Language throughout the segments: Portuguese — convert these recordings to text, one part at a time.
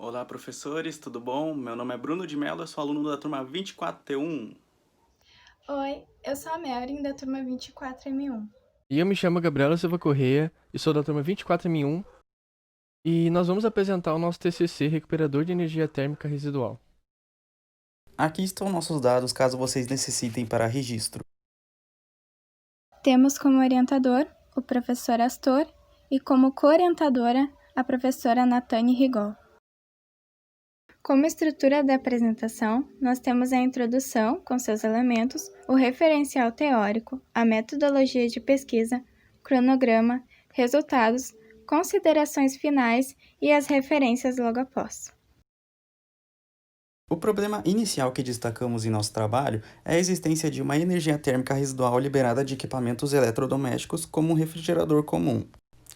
Olá, professores, tudo bom? Meu nome é Bruno de Mello, eu sou aluno da turma 24T1. Oi, eu sou a Melrin da turma 24M1. E eu me chamo Gabriela Silva Correia e sou da turma 24M1 e nós vamos apresentar o nosso TCC Recuperador de Energia Térmica Residual. Aqui estão nossos dados caso vocês necessitem para registro. Temos como orientador o professor Astor e como co-orientadora a professora Natane Rigol. Como estrutura da apresentação, nós temos a introdução, com seus elementos, o referencial teórico, a metodologia de pesquisa, cronograma, resultados, considerações finais e as referências logo após. O problema inicial que destacamos em nosso trabalho é a existência de uma energia térmica residual liberada de equipamentos eletrodomésticos como um refrigerador comum.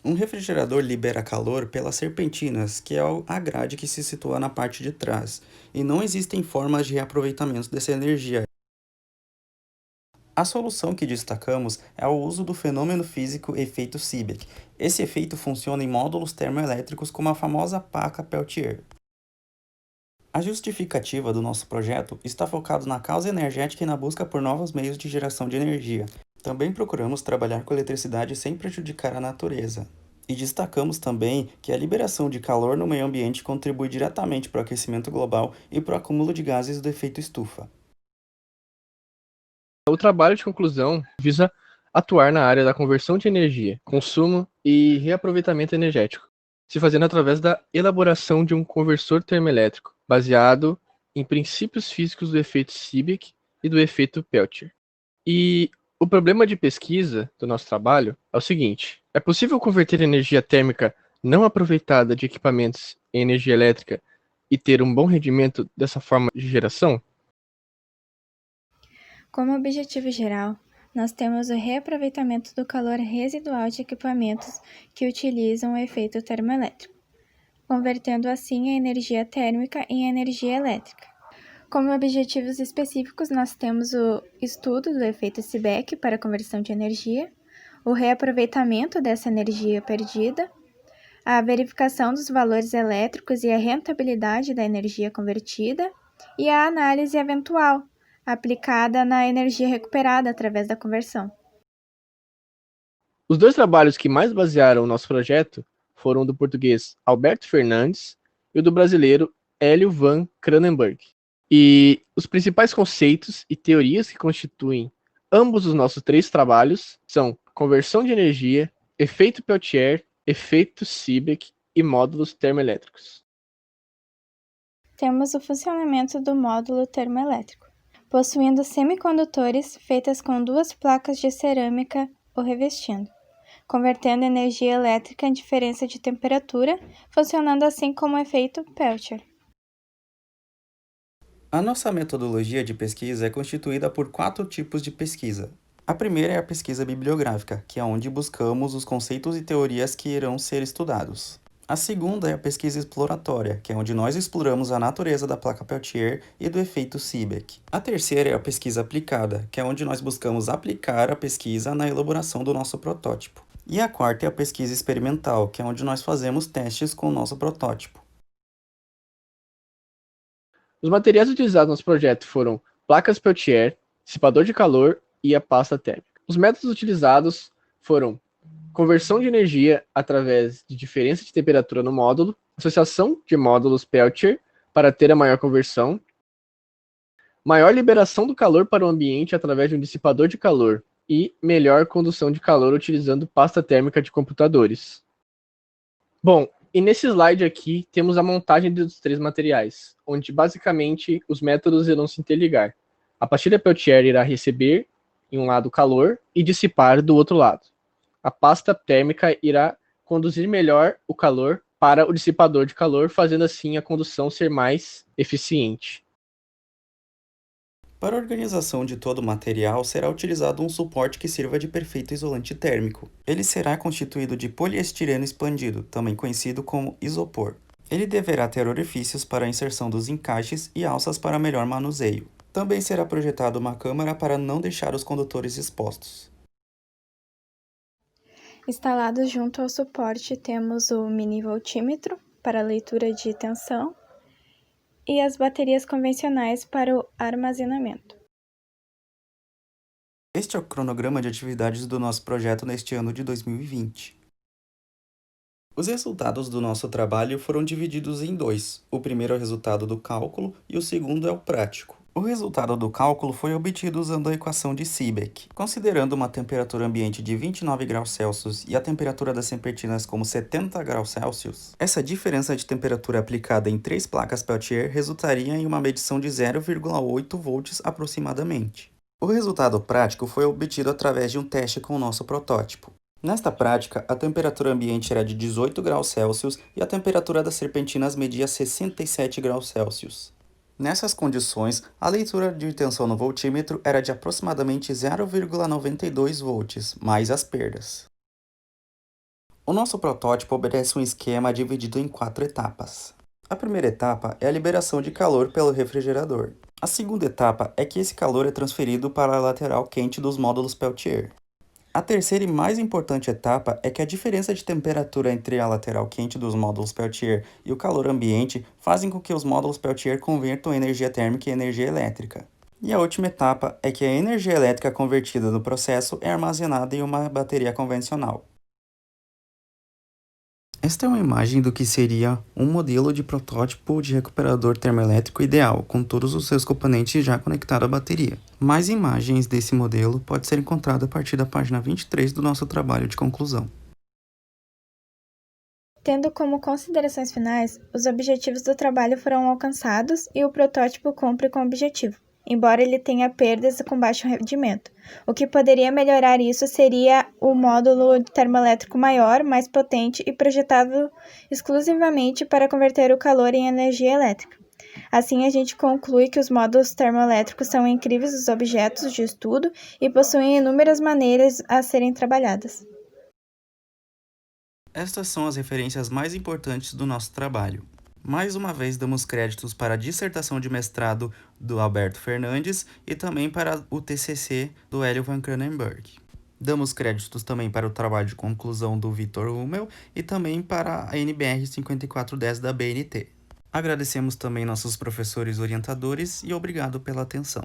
Um refrigerador libera calor pelas serpentinas, que é a grade que se situa na parte de trás, e não existem formas de reaproveitamento dessa energia. A solução que destacamos é o uso do fenômeno físico efeito Seebeck. Esse efeito funciona em módulos termoelétricos como a famosa placa Peltier. A justificativa do nosso projeto está focado na causa energética e na busca por novos meios de geração de energia. Também procuramos trabalhar com eletricidade sem prejudicar a natureza. E destacamos também que a liberação de calor no meio ambiente contribui diretamente para o aquecimento global e para o acúmulo de gases do efeito estufa. O trabalho de conclusão visa atuar na área da conversão de energia, consumo e reaproveitamento energético, se fazendo através da elaboração de um conversor termoelétrico baseado em princípios físicos do efeito Seebeck e do efeito Peltier. E o problema de pesquisa do nosso trabalho é o seguinte: é possível converter energia térmica não aproveitada de equipamentos em energia elétrica e ter um bom rendimento dessa forma de geração? Como objetivo geral, nós temos o reaproveitamento do calor residual de equipamentos que utilizam o efeito termoelétrico, convertendo assim a energia térmica em energia elétrica. Como objetivos específicos, nós temos o estudo do efeito Seebeck para a conversão de energia, o reaproveitamento dessa energia perdida, a verificação dos valores elétricos e a rentabilidade da energia convertida e a análise eventual aplicada na energia recuperada através da conversão. Os dois trabalhos que mais basearam o nosso projeto foram o do português Alberto Fernandes e o do brasileiro Hélio van Cranenburg. E os principais conceitos e teorias que constituem ambos os nossos três trabalhos são conversão de energia, efeito Peltier, efeito Seebeck e módulos termoelétricos. Temos o funcionamento do módulo termoelétrico, possuindo semicondutores feitas com duas placas de cerâmica o revestindo, convertendo energia elétrica em diferença de temperatura, funcionando assim como o efeito Peltier. A nossa metodologia de pesquisa é constituída por 4 tipos de pesquisa. A primeira é a pesquisa bibliográfica, que é onde buscamos os conceitos e teorias que irão ser estudados. A segunda é a pesquisa exploratória, que é onde nós exploramos a natureza da placa Peltier e do efeito Seebeck. A terceira é a pesquisa aplicada, que é onde nós buscamos aplicar a pesquisa na elaboração do nosso protótipo. E a quarta é a pesquisa experimental, que é onde nós fazemos testes com o nosso protótipo. Os materiais utilizados no nosso projeto foram placas Peltier, dissipador de calor e a pasta térmica. Os métodos utilizados foram conversão de energia através de diferença de temperatura no módulo, associação de módulos Peltier para ter a maior conversão, maior liberação do calor para o ambiente através de um dissipador de calor e melhor condução de calor utilizando pasta térmica de computadores. Bom, e nesse slide aqui temos a montagem dos três materiais, onde basicamente os métodos irão se interligar. A pastilha Peltier irá receber em um lado calor e dissipar do outro lado. A pasta térmica irá conduzir melhor o calor para o dissipador de calor, fazendo assim a condução ser mais eficiente. Para a organização de todo o material, será utilizado um suporte que sirva de perfeito isolante térmico. Ele será constituído de poliestireno expandido, também conhecido como isopor. Ele deverá ter orifícios para a inserção dos encaixes e alças para melhor manuseio. Também será projetada uma câmara para não deixar os condutores expostos. Instalados junto ao suporte, temos o mini voltímetro para leitura de tensão e as baterias convencionais para o armazenamento. Este é o cronograma de atividades do nosso projeto neste ano de 2020. Os resultados do nosso trabalho foram divididos em dois. O primeiro é o resultado do cálculo e o segundo é o prático. O resultado do cálculo foi obtido usando a equação de Seebeck. Considerando uma temperatura ambiente de 29 graus Celsius e a temperatura das serpentinas como 70 graus Celsius, essa diferença de temperatura aplicada em 3 placas Peltier resultaria em uma medição de 0,8 volts aproximadamente. O resultado prático foi obtido através de um teste com o nosso protótipo. Nesta prática, a temperatura ambiente era de 18 graus Celsius e a temperatura das serpentinas media 67 graus Celsius. Nessas condições, a leitura de tensão no voltímetro era de aproximadamente 0,92 volts, mais as perdas. O nosso protótipo obedece um esquema dividido em 4 etapas. A primeira etapa é a liberação de calor pelo refrigerador. A segunda etapa é que esse calor é transferido para a lateral quente dos módulos Peltier. A terceira e mais importante etapa é que a diferença de temperatura entre a lateral quente dos módulos Peltier e o calor ambiente fazem com que os módulos Peltier convertam energia térmica em energia elétrica. E a última etapa é que a energia elétrica convertida no processo é armazenada em uma bateria convencional. Esta é uma imagem do que seria um modelo de protótipo de recuperador termoelétrico ideal, com todos os seus componentes já conectados à bateria. Mais imagens desse modelo pode ser encontrada a partir da página 23 do nosso trabalho de conclusão. Tendo como considerações finais, os objetivos do trabalho foram alcançados e o protótipo cumpre com o objetivo, embora ele tenha perdas com baixo rendimento. O que poderia melhorar isso seria o módulo termoelétrico maior, mais potente e projetado exclusivamente para converter o calor em energia elétrica. Assim, a gente conclui que os módulos termoelétricos são incríveis objetos de estudo e possuem inúmeras maneiras a serem trabalhadas. Estas são as referências mais importantes do nosso trabalho. Mais uma vez damos créditos para a dissertação de mestrado do Alberto Fernandes e também para o TCC do Hélio Van Cranenburg. Damos créditos também para o trabalho de conclusão do Vitor Hummel e também para a NBR 5410 da BNT. Agradecemos também nossos professores orientadores e obrigado pela atenção.